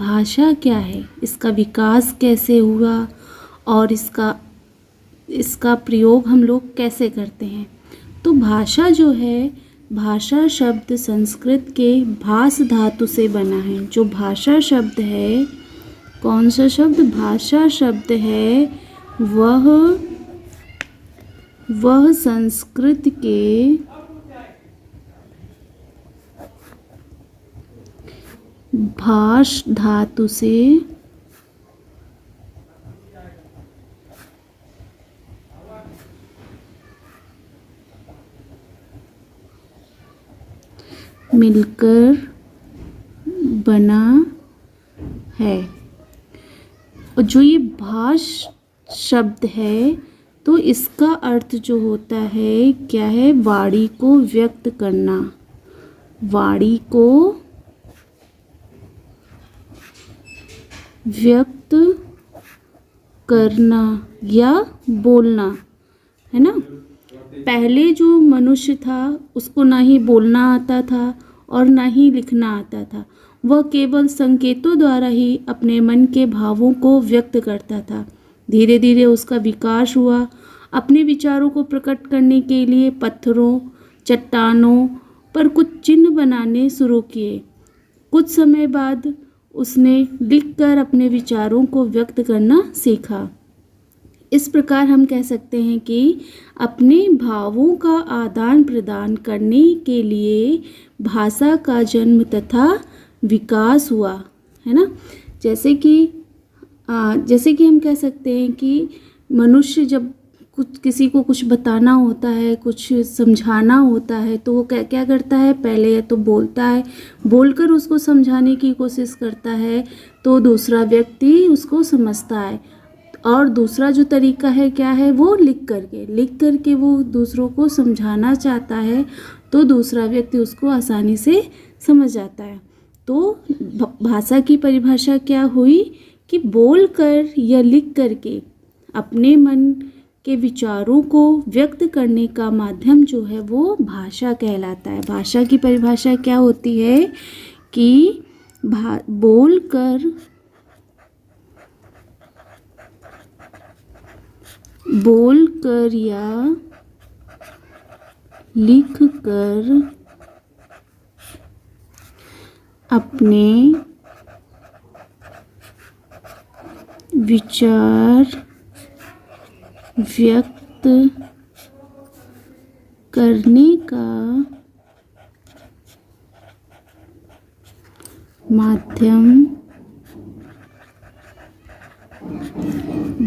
भाषा क्या है, इसका विकास कैसे हुआ और इसका प्रयोग हम लोग कैसे करते हैं। तो भाषा जो है, भाषा शब्द संस्कृत के भास धातु से बना है। जो भाषा शब्द है, कौन सा शब्द, भाषा शब्द है, वह संस्कृत के भाष धातु से मिलकर बना है। और जो ये भाष शब्द है, तो इसका अर्थ जो होता है क्या है, वाणी को व्यक्त करना, वाणी को व्यक्त करना या बोलना, है ना। पहले जो मनुष्य था उसको ना ही बोलना आता था और ना ही लिखना आता था। वह केवल संकेतों द्वारा ही अपने मन के भावों को व्यक्त करता था। धीरे धीरे उसका विकास हुआ। अपने विचारों को प्रकट करने के लिए पत्थरों, चट्टानों पर कुछ चिन्ह बनाने शुरू किए। कुछ समय बाद उसने लिखकर अपने विचारों को व्यक्त करना सीखा। इस प्रकार हम कह सकते हैं कि अपने भावों का आदान प्रदान करने के लिए भाषा का जन्म तथा विकास हुआ, है ना। जैसे कि हम कह सकते हैं कि मनुष्य जब किसी को कुछ बताना होता है, कुछ समझाना होता है, तो वो क्या करता है, पहले या तो बोलता है, बोलकर उसको समझाने की कोशिश करता है तो दूसरा व्यक्ति उसको समझता है। और दूसरा जो तरीका है क्या है, वो लिख करके वो दूसरों को समझाना चाहता है तो दूसरा व्यक्ति उसको आसानी से समझ जाता है। तो भाषा की परिभाषा क्या हुई कि बोल कर या लिख करके अपने मन के विचारों को व्यक्त करने का माध्यम जो है वो भाषा कहलाता है। भाषा की परिभाषा क्या होती है कि बोल कर या लिख कर अपने विचार व्यक्त करने का माध्यम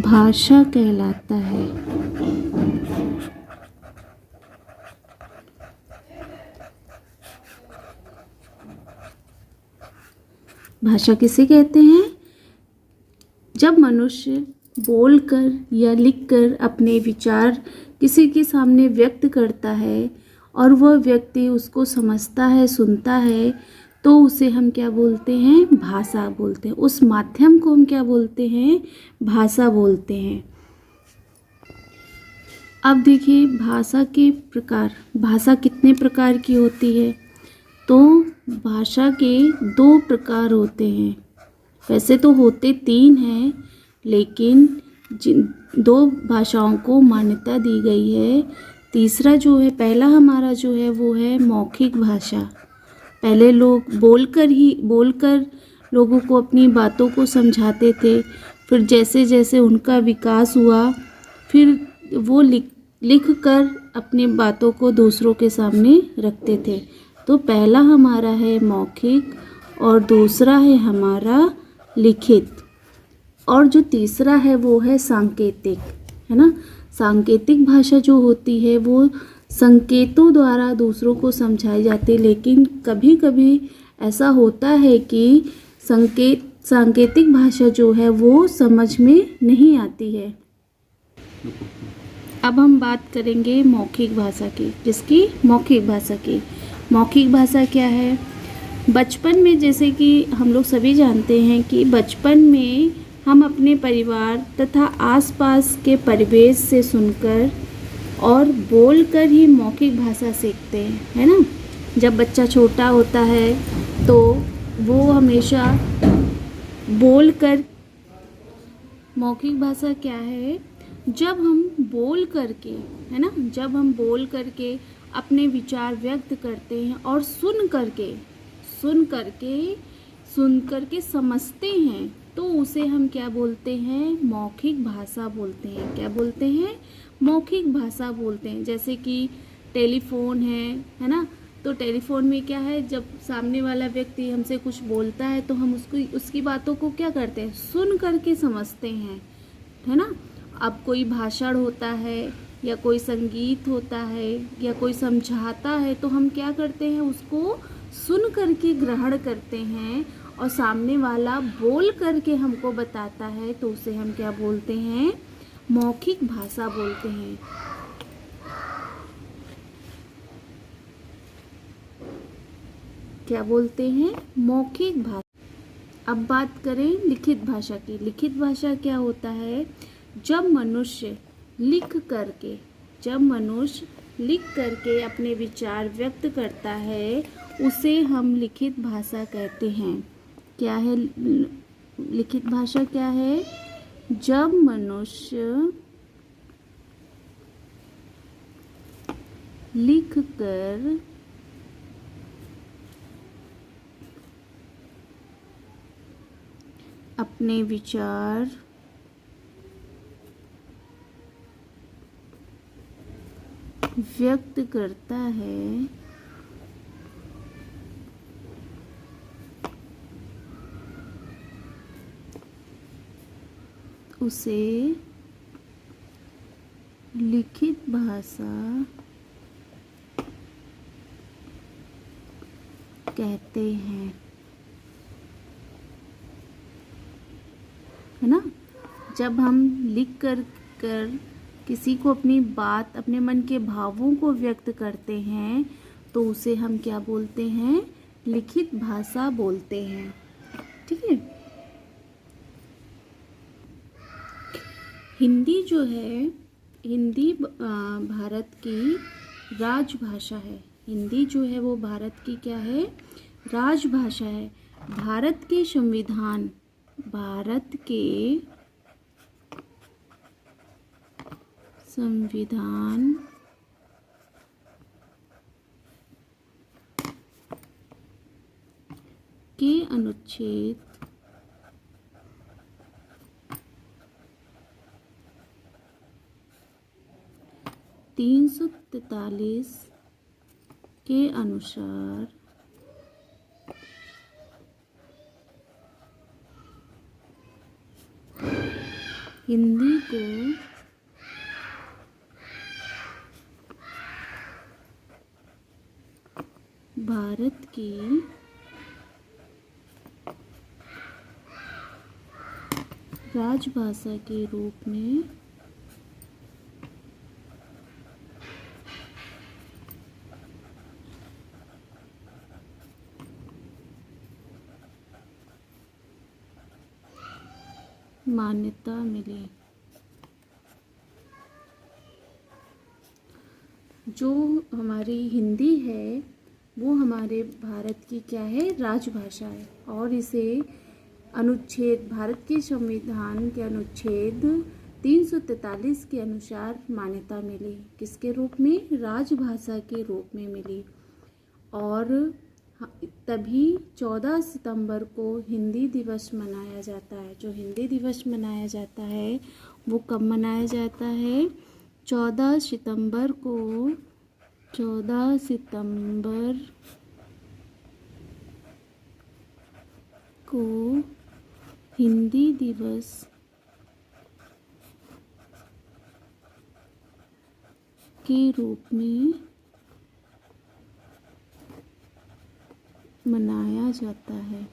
भाषा कहलाता है। भाषा किसे कहते हैं, जब मनुष्य बोलकर या लिखकर अपने विचार किसी के सामने व्यक्त करता है और वह व्यक्ति उसको समझता है, सुनता है, तो उसे हम क्या बोलते हैं, भाषा बोलते हैं। उस माध्यम को हम क्या बोलते हैं, भाषा बोलते हैं। अब देखिए भाषा के प्रकार, भाषा कितने प्रकार की होती है। तो भाषा के 2 प्रकार होते हैं। वैसे तो होते 3 हैं, लेकिन जिन 2 भाषाओं को मान्यता दी गई है। तीसरा जो है, पहला हमारा जो है वो है मौखिक भाषा। पहले लोग बोलकर लोगों को अपनी बातों को समझाते थे। फिर जैसे जैसे उनका विकास हुआ, फिर वो लिख कर अपनी बातों को दूसरों के सामने रखते थे। तो पहला हमारा है मौखिक और दूसरा है हमारा लिखित, और जो तीसरा है वो है सांकेतिक, है ना। सांकेतिक भाषा जो होती है वो संकेतों द्वारा दूसरों को समझाई जाती है, लेकिन कभी कभी ऐसा होता है कि सांकेतिक भाषा जो है वो समझ में नहीं आती है। अब हम बात करेंगे मौखिक भाषा की, जिसकी मौखिक भाषा की। मौखिक भाषा क्या है, बचपन में, जैसे कि हम लोग सभी जानते हैं कि बचपन में हम अपने परिवार तथा आसपास के परिवेश से सुनकर और बोलकर ही मौखिक भाषा सीखते हैं, है ना। जब बच्चा छोटा होता है तो वो हमेशा बोलकर, मौखिक भाषा क्या है? जब हम बोल करके, है ना, जब हम बोल करके अपने विचार व्यक्त करते हैं और सुन करके समझते हैं, तो उसे हम क्या बोलते हैं? मौखिक भाषा बोलते हैं। क्या बोलते हैं? मौखिक भाषा बोलते हैं। जैसे कि टेलीफोन है ना, तो टेलीफोन में क्या है, जब सामने वाला व्यक्ति हमसे कुछ बोलता है तो हम उसकी बातों को क्या करते हैं? सुन करके समझते हैं, है ना। अब कोई भाषण होता है या कोई संगीत होता है या कोई समझाता है, तो हम क्या करते हैं? उसको सुन करके ग्रहण करते हैं, और सामने वाला बोल करके हमको बताता है, तो उसे हम क्या बोलते हैं? मौखिक भाषा बोलते हैं। क्या बोलते हैं? मौखिक भाषा। अब बात करें लिखित भाषा की। लिखित भाषा क्या होता है? जब मनुष्य लिख करके अपने विचार व्यक्त करता है, उसे हम लिखित भाषा कहते हैं। क्या है लिखित भाषा? क्या है? जब मनुष्य लिख कर अपने विचार व्यक्त करता है, उसे लिखित भाषा कहते हैं, है ना। जब हम लिख कर किसी को अपनी बात, अपने मन के भावों को व्यक्त करते हैं, तो उसे हम क्या बोलते हैं? लिखित भाषा बोलते हैं। ठीक है। हिंदी जो है, हिंदी भारत की राजभाषा है। हिंदी जो है वो भारत की क्या है? राजभाषा है। भारत के संविधान के अनुच्छेद 343 के अनुसार हिंदी को भारत की राजभाषा के रूप में मान्यता मिली। जो हमारी हिंदी है वो हमारे भारत की क्या है? राजभाषा है, और इसे भारत के संविधान के अनुच्छेद 343 के अनुसार मान्यता मिली। किसके रूप में? राजभाषा के रूप में मिली। और तभी 14 सितंबर को हिंदी दिवस मनाया जाता है। जो हिंदी दिवस मनाया जाता है वो कब मनाया जाता है? 14 सितंबर को। 14 सितंबर को हिंदी दिवस के रूप में मनाया जाता है।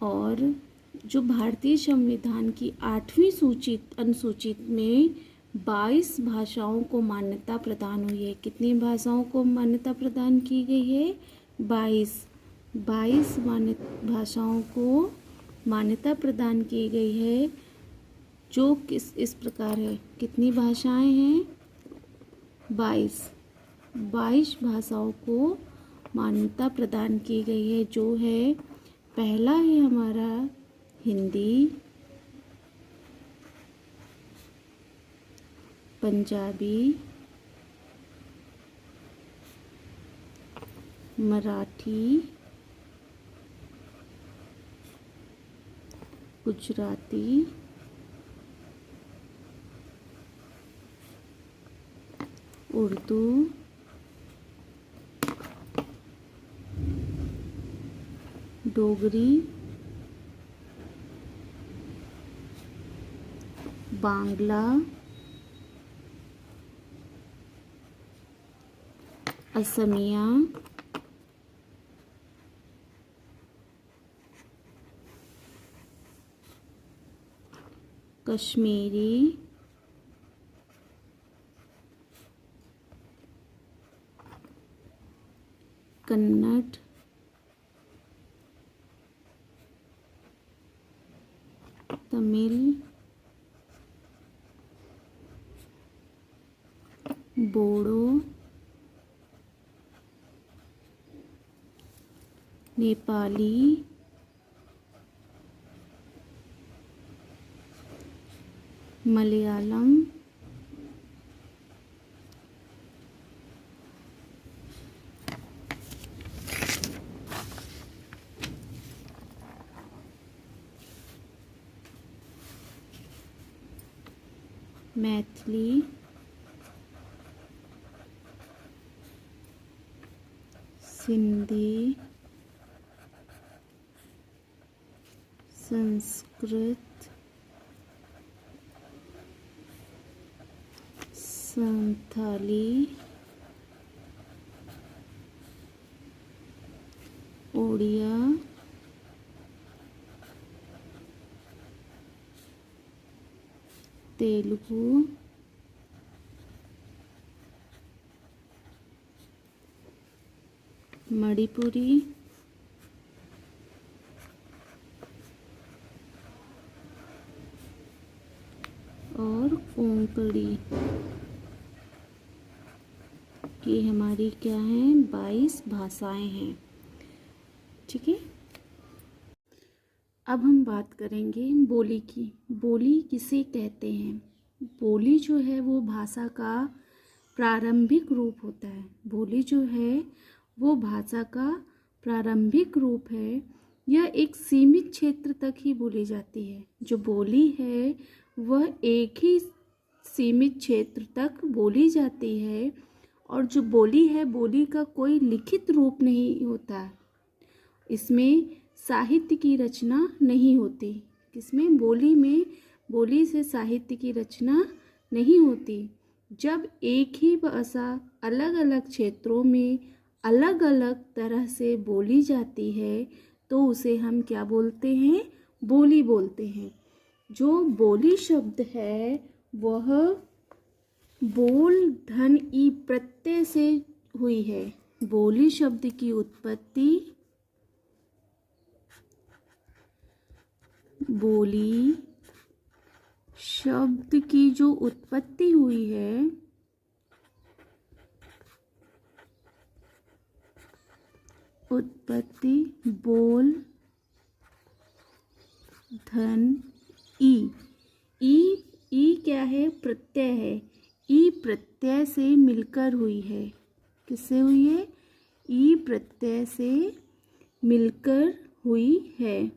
और जो भारतीय संविधान की 8वीं अनुसूचित में 22 भाषाओं को मान्यता प्रदान हुई है। कितनी भाषाओं को मान्यता प्रदान की गई है? 22 भाषाओं को मान्यता प्रदान की गई है, जो इस प्रकार है। कितनी भाषाएं हैं? 22। 22 भाषाओं को मान्यता प्रदान की गई है, जो है पहला है हमारा हिंदी, पंजाबी, मराठी, गुजराती, उर्दू, डोगरी, बांग्ला, असमिया, कश्मीरी, कन्नड़, तमिल, बोडो, नेपाली, मलयालम, मैथिली, सिंधी, संस्कृत, संथाली, ओडिया, तेलुगु, मणिपुरी, और कोंकणी। ये हमारी क्या हैं, 22 भाषाएं हैं। ठीक है, अब हम बात करेंगे बोली की। बोली किसे कहते हैं? बोली जो है वो भाषा का प्रारंभिक रूप होता है। बोली जो है वो भाषा का प्रारंभिक रूप है। यह एक सीमित क्षेत्र तक ही बोली जाती है। जो बोली है वह एक ही सीमित क्षेत्र तक बोली जाती है, और जो बोली है, बोली का कोई लिखित रूप नहीं होता। इसमें साहित्य की रचना नहीं होती। किसमें? बोली में। बोली से साहित्य की रचना नहीं होती। जब एक ही भाषा अलग अलग क्षेत्रों में अलग अलग तरह से बोली जाती है तो उसे हम क्या बोलते हैं? बोली बोलते हैं। जो बोली शब्द है वह बोल धन ई प्रत्यय से हुई है। बोली शब्द की उत्पत्ति बोली शब्द की जो उत्पत्ति हुई है उत्पत्ति बोल धन ई। ई क्या है? प्रत्यय है। ई प्रत्यय से मिलकर हुई है। किससे हुई है? ई प्रत्यय से मिलकर हुई है।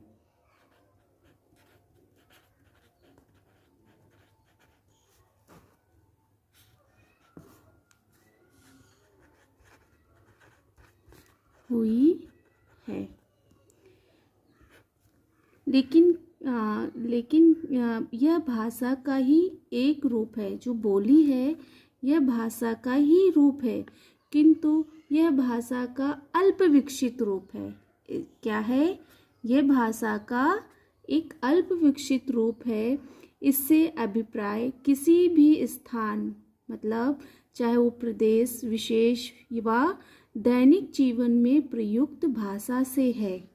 हुई है। लेकिन यह भाषा का ही एक रूप है। जो बोली है यह भाषा का ही रूप है, किंतु यह भाषा का अल्प विकसित रूप है। क्या है? यह भाषा का एक अल्प विकसित रूप है। इससे अभिप्राय किसी भी स्थान, मतलब चाहे वो प्रदेश विशेष व दैनिक जीवन में प्रयुक्त भाषा से है।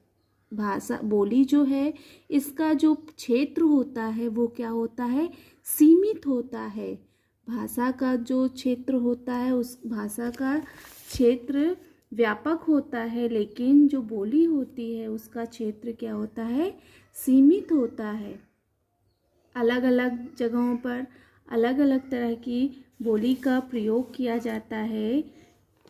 भाषा बोली जो है इसका जो क्षेत्र होता है वो क्या होता है? सीमित होता है। भाषा का जो क्षेत्र होता है उस भाषा का क्षेत्र व्यापक होता है, लेकिन जो बोली होती है उसका क्षेत्र क्या होता है, सीमित होता है। अलग अलग जगहों पर अलग अलग तरह की बोली का प्रयोग किया जाता है।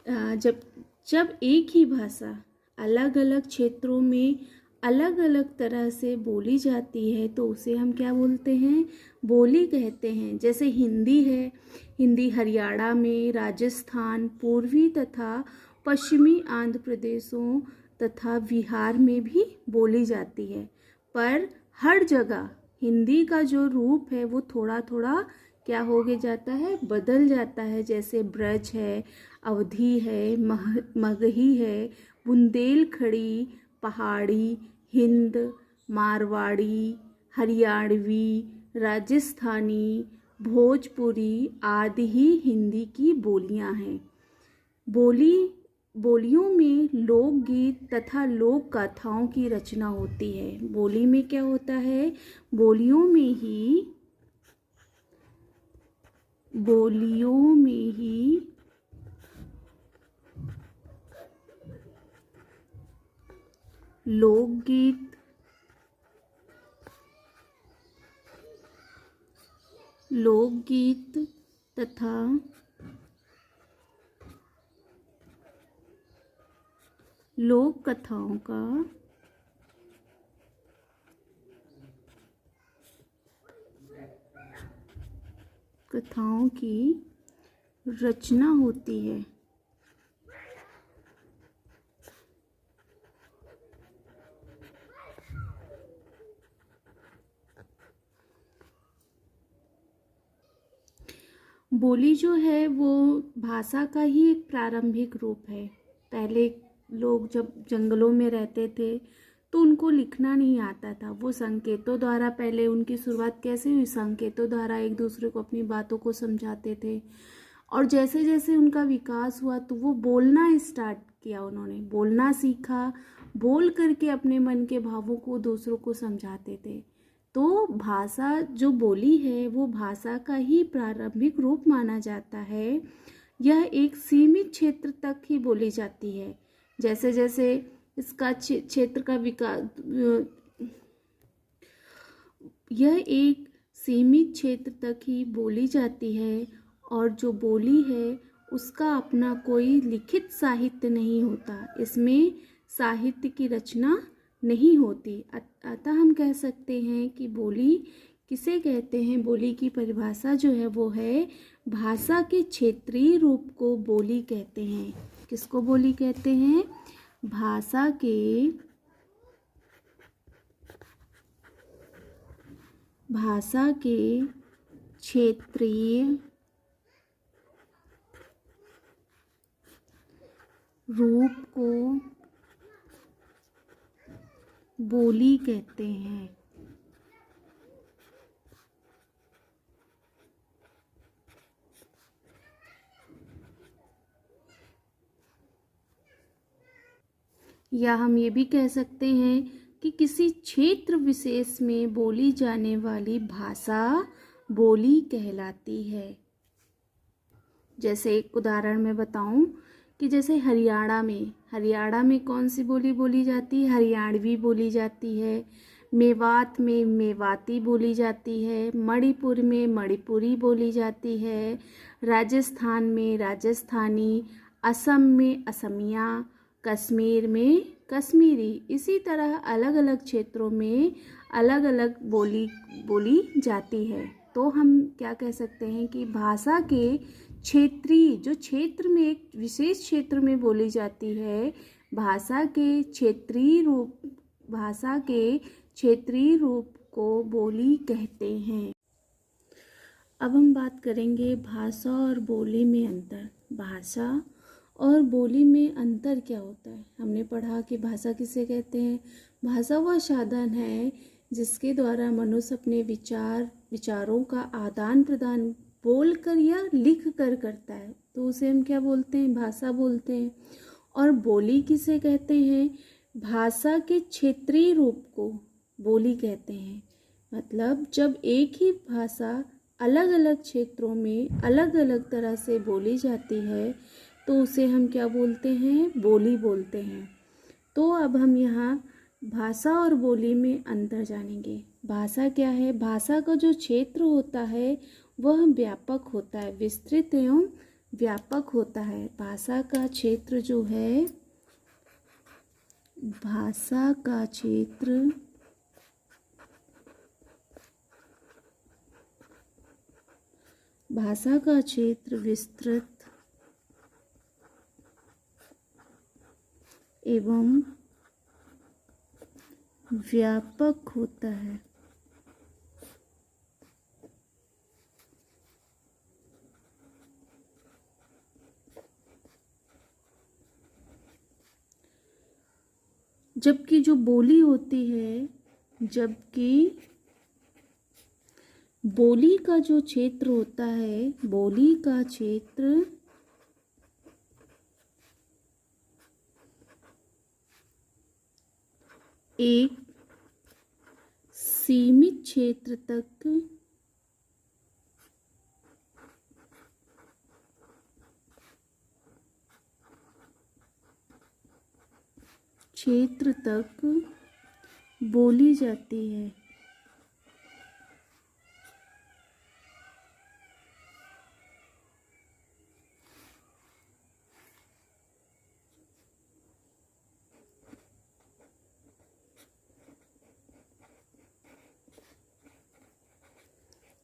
जब जब एक ही भाषा अलग अलग क्षेत्रों में अलग अलग तरह से बोली जाती है तो उसे हम क्या बोलते हैं, बोली कहते हैं। जैसे हिंदी है, हिंदी हरियाणा में, राजस्थान, पूर्वी तथा पश्चिमी आंध्र प्रदेशों तथा बिहार में भी बोली जाती है। पर हर जगह हिंदी का जो रूप है वो थोड़ा थोड़ा क्या हो गया जाता है, बदल जाता है। जैसे ब्रज है, अवधी है, मगही है, बुंदेलखंडी, पहाड़ी, हिंद, मारवाड़ी, हरियाणवी, राजस्थानी, भोजपुरी आदि ही हिंदी की बोलियां हैं। बोलियों में लोकगीत तथा लोक गाथाओं की रचना होती है। बोली में क्या होता है, बोलियों में ही लोकगीत, तथा लोक कथाओं की रचना होती है। बोली जो है वो भाषा का ही एक प्रारंभिक रूप है। पहले लोग जब जंगलों में रहते थे तो उनको लिखना नहीं आता था, वो संकेतों द्वारा, पहले उनकी शुरुआत कैसे हुई, संकेतों द्वारा एक दूसरे को अपनी बातों को समझाते थे। और जैसे जैसे उनका विकास हुआ तो वो बोलना स्टार्ट किया, उन्होंने बोलना सीखा, बोल करके अपने मन के भावों को दूसरों को समझाते थे। तो भाषा जो बोली है वो भाषा का ही प्रारंभिक रूप माना जाता है। यह एक सीमित क्षेत्र तक ही बोली जाती है। जैसे जैसे इसका क्षेत्र का विकास, यह एक सीमित क्षेत्र तक ही बोली जाती है और जो बोली है उसका अपना कोई लिखित साहित्य नहीं होता, इसमें साहित्य की रचना नहीं होती। अतः हम कह सकते हैं कि बोली किसे कहते हैं, बोली की परिभाषा जो है वो है भाषा के क्षेत्रीय रूप को बोली कहते हैं। किसको बोली कहते हैं, भाषा के क्षेत्रीय रूप को बोली कहते हैं। या हम ये भी कह सकते हैं कि किसी क्षेत्र विशेष में बोली जाने वाली भाषा बोली कहलाती है। जैसे एक उदाहरण मैं बताऊं कि जैसे हरियाणा में कौन सी बोली बोली जाती है, हरियाणवी बोली जाती है। मेवात में मेवाती बोली जाती है। मणिपुर में मणिपुरी बोली जाती है। राजस्थान में राजस्थानी, असम में असमिया, कश्मीर में कश्मीरी। इसी तरह अलग अलग क्षेत्रों में अलग अलग बोली जाती है। तो हम क्या कह सकते हैं कि भाषा के क्षेत्रीय, जो क्षेत्र में एक विशेष क्षेत्र में बोली जाती है, भाषा के क्षेत्रीय रूप को बोली कहते हैं। अब हम बात करेंगे भाषा और बोली में अंतर। भाषा और बोली में अंतर क्या होता है। हमने पढ़ा कि भाषा किसे कहते हैं, भाषा वह साधन है जिसके द्वारा मनुष्य अपने विचारों का आदान प्रदान बोल कर या लिख कर करता है, तो उसे हम क्या बोलते हैं, भाषा बोलते हैं। और बोली किसे कहते हैं, भाषा के क्षेत्रीय रूप को बोली कहते हैं। मतलब जब एक ही भाषा अलग अलग क्षेत्रों में अलग अलग तरह से बोली जाती है तो उसे हम क्या बोलते हैं? बोली बोलते हैं। तो अब हम यहाँ भाषा और बोली में अंतर जानेंगे। भाषा क्या है? भाषा का जो क्षेत्र होता है वह व्यापक होता है, विस्तृत एवं व्यापक होता है। भाषा का क्षेत्र जो है, भाषा का क्षेत्र विस्तृत एवं व्यापक होता है। जबकि जो बोली होती है, जबकि बोली का जो क्षेत्र होता है, बोली का क्षेत्र एक सीमित क्षेत्र तक बोली जाती है।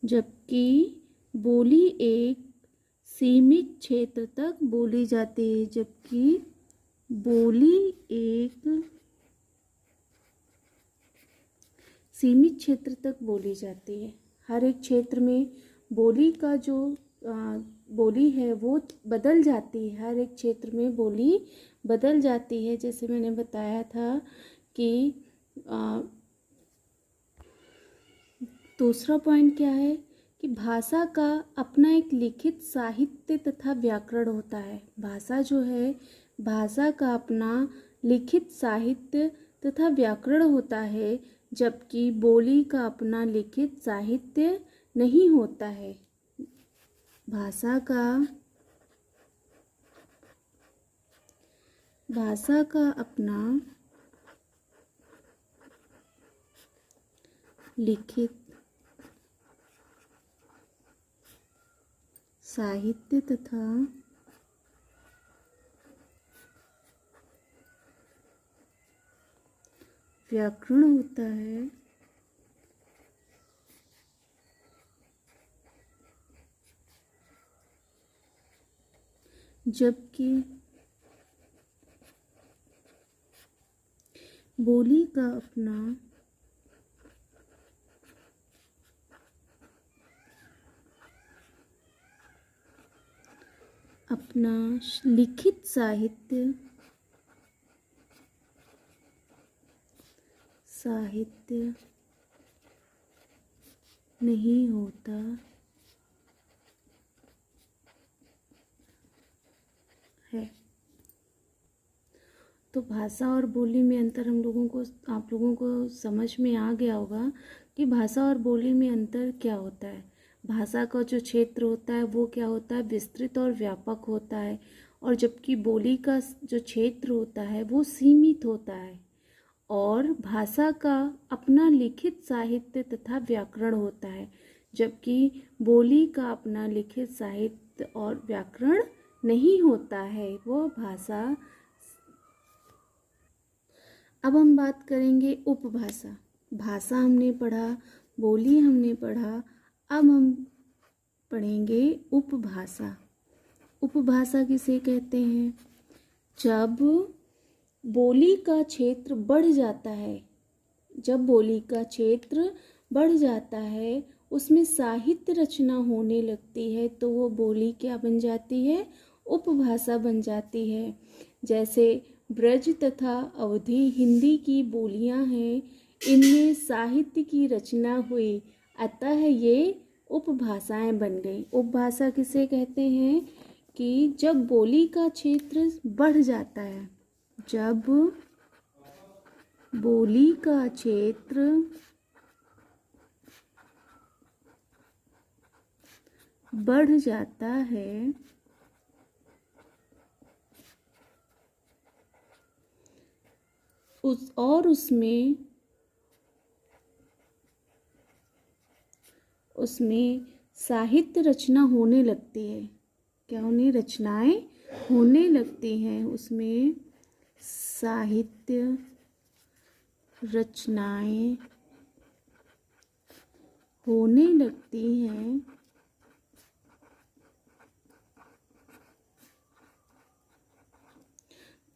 जबकि बोली एक सीमित क्षेत्र तक बोली जाती है। जबकि बोली एक सीमित क्षेत्र तक बोली जाती है। हर एक क्षेत्र में बोली का जो बोली है वो बदल जाती है। हर एक क्षेत्र में बोली बदल जाती है। जैसे मैंने बताया था कि दूसरा पॉइंट क्या है कि भाषा का अपना एक लिखित साहित्य तथा व्याकरण होता है। भाषा जो है, भाषा का अपना लिखित साहित्य तथा व्याकरण होता है, जबकि बोली का अपना लिखित साहित्य नहीं होता है। भाषा का अपना लिखित साहित्य तथा व्याकरण होता है, जबकि बोली का अपना लिखित साहित्य नहीं होता है। तो भाषा और बोली में अंतर आप लोगों को समझ में आ गया होगा कि भाषा और बोली में अंतर क्या होता है। भाषा का जो क्षेत्र होता है वो क्या होता है? विस्तृत और व्यापक होता है, और जबकि बोली का जो क्षेत्र होता है वो सीमित होता है। और भाषा का अपना लिखित साहित्य तथा व्याकरण होता है, जबकि बोली का अपना लिखित साहित्य और व्याकरण नहीं होता है। वो भाषा। अब हम बात करेंगे उपभाषा। भाषा हमने पढ़ा, बोली हमने पढ़ा, अब हम पढ़ेंगे उपभाषा। उपभाषा किसे कहते हैं? जब बोली का क्षेत्र बढ़ जाता है, जब बोली का क्षेत्र बढ़ जाता है, उसमें साहित्य रचना होने लगती है, तो वो बोली क्या बन जाती है? उपभाषा बन जाती है। जैसे ब्रज तथा अवधी हिंदी की बोलियां हैं, इनमें साहित्य की रचना हुई, अतः ये उपभाषाएं बन गई। उपभाषा किसे कहते हैं? कि जब बोली का क्षेत्र बढ़ जाता है, जब बोली का क्षेत्र बढ़ जाता है, उसमें साहित्य रचना होने लगती है। क्या होने? रचनाएं होने लगती हैं, उसमें साहित्य रचनाएं होने लगती हैं।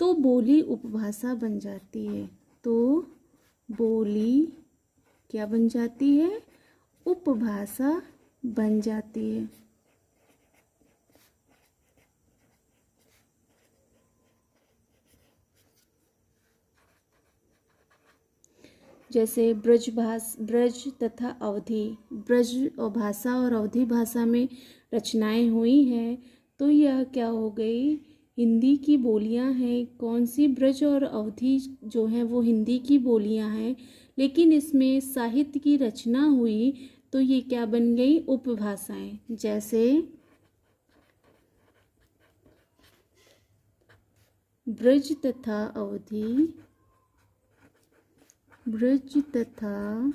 तो बोली उपभाषा बन जाती है। तो बोली क्या बन जाती है? उपभाषा बन जाती है। जैसे ब्रज तथा अवधी, ब्रज और भाषा और अवधी भाषा में रचनाएं हुई हैं, तो यह क्या हो गई? हिंदी की बोलियां हैं। कौन सी? ब्रज और अवधी जो हैं वो हिंदी की बोलियां हैं, लेकिन इसमें साहित्य की रचना हुई तो ये क्या बन गई? उपभाषाएं। जैसे ब्रज तथा अवधी, ब्रज तथा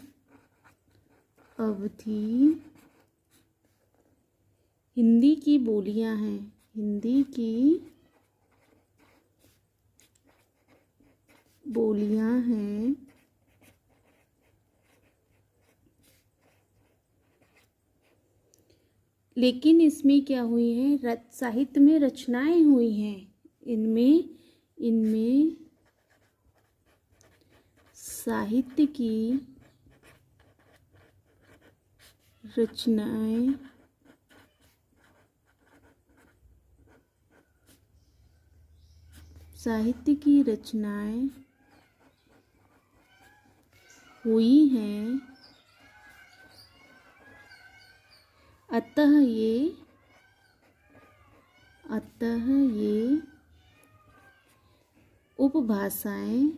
अवधी हिंदी की बोलियां हैं, हिंदी की बोलियां हैं। लेकिन इसमें क्या हुई है? साहित्य में रचनाएं हुई हैं। इनमें साहित्य की रचनाएं हुई हैं। अतः ये उपभाषाएं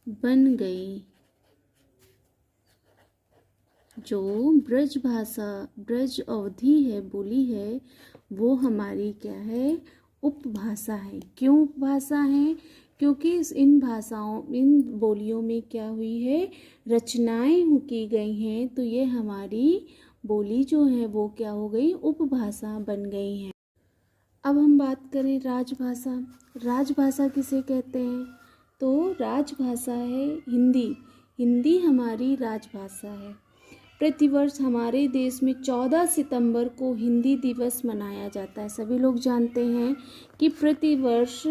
बन गई। जो ब्रज अवधी है, बोली है, वो हमारी क्या है? उपभाषा है। क्यों उपभाषा है? क्योंकि इन बोलियों में क्या हुई है? रचनाएं की गई हैं, तो ये हमारी बोली जो है वो क्या हो गई? उपभाषा बन गई है। अब हम बात करें राजभाषा। राजभाषा किसे कहते हैं? तो राजभाषा है हिंदी। हिंदी हमारी राजभाषा है। प्रतिवर्ष हमारे देश में 14 सितंबर को हिंदी दिवस मनाया जाता है। सभी लोग जानते हैं कि प्रतिवर्ष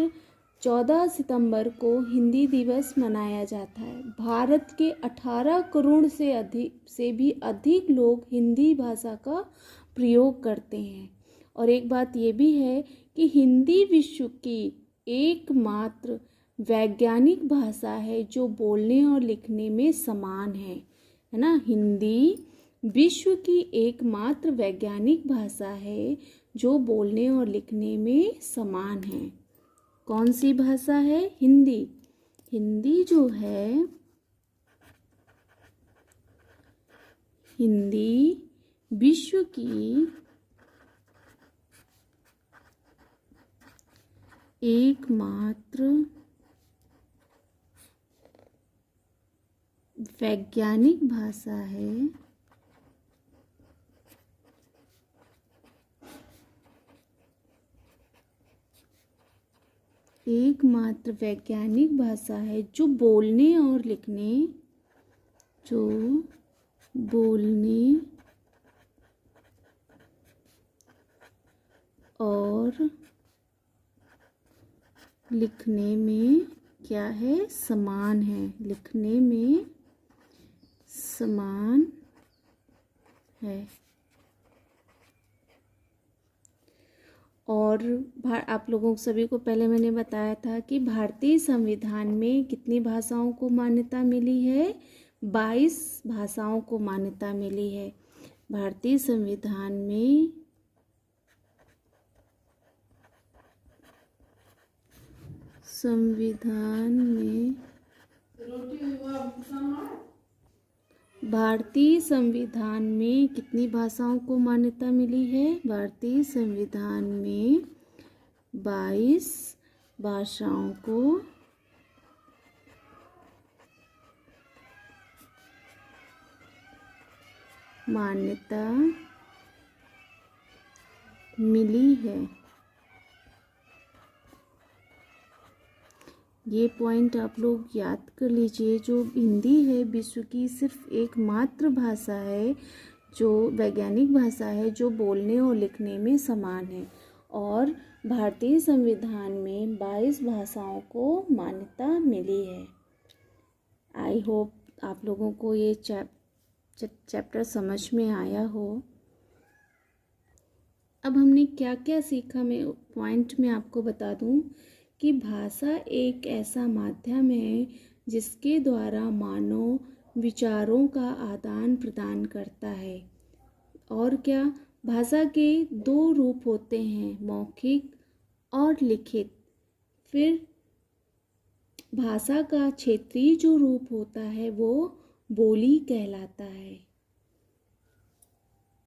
14 सितंबर को हिंदी दिवस मनाया जाता है। भारत के 18 करोड़ से भी अधिक लोग हिंदी भाषा का प्रयोग करते हैं। और एक बात ये भी है कि हिंदी विश्व की एकमात्र वैज्ञानिक भाषा है जो बोलने और लिखने में समान है ना? हिंदी विश्व की एकमात्र वैज्ञानिक भाषा है जो बोलने और लिखने में समान है। कौन सी भाषा है? हिंदी। हिंदी जो है, हिंदी विश्व की एकमात्र वैज्ञानिक भाषा है। एकमात्र वैज्ञानिक भाषा है जो बोलने और लिखने में क्या है? समान है। लिखने में समान है। और आप लोगों सभी को पहले मैंने बताया था कि भारतीय संविधान में कितनी भाषाओं को मान्यता मिली है? 22 भाषाओं को मान्यता मिली है। भारतीय संविधान में 22 भारतीय संविधान में कितनी भाषाओं को मान्यता मिली है? भारतीय संविधान में 22 भाषाओं को मान्यता मिली है। ये पॉइंट आप लोग याद कर लीजिए। जो हिंदी है विश्व की सिर्फ एकमात्र भाषा है, जो वैज्ञानिक भाषा है, जो बोलने और लिखने में समान है। और भारतीय संविधान में 22 भाषाओं को मान्यता मिली है। आई होप आप लोगों को ये चैप्टर समझ में आया हो। अब हमने क्या क्या सीखा, मैं पॉइंट में आपको बता दूं कि भाषा एक ऐसा माध्यम है जिसके द्वारा मानव विचारों का आदान प्रदान करता है। और क्या, भाषा के 2 रूप होते हैं, मौखिक और लिखित। फिर भाषा का क्षेत्रीय जो रूप होता है वो बोली कहलाता है।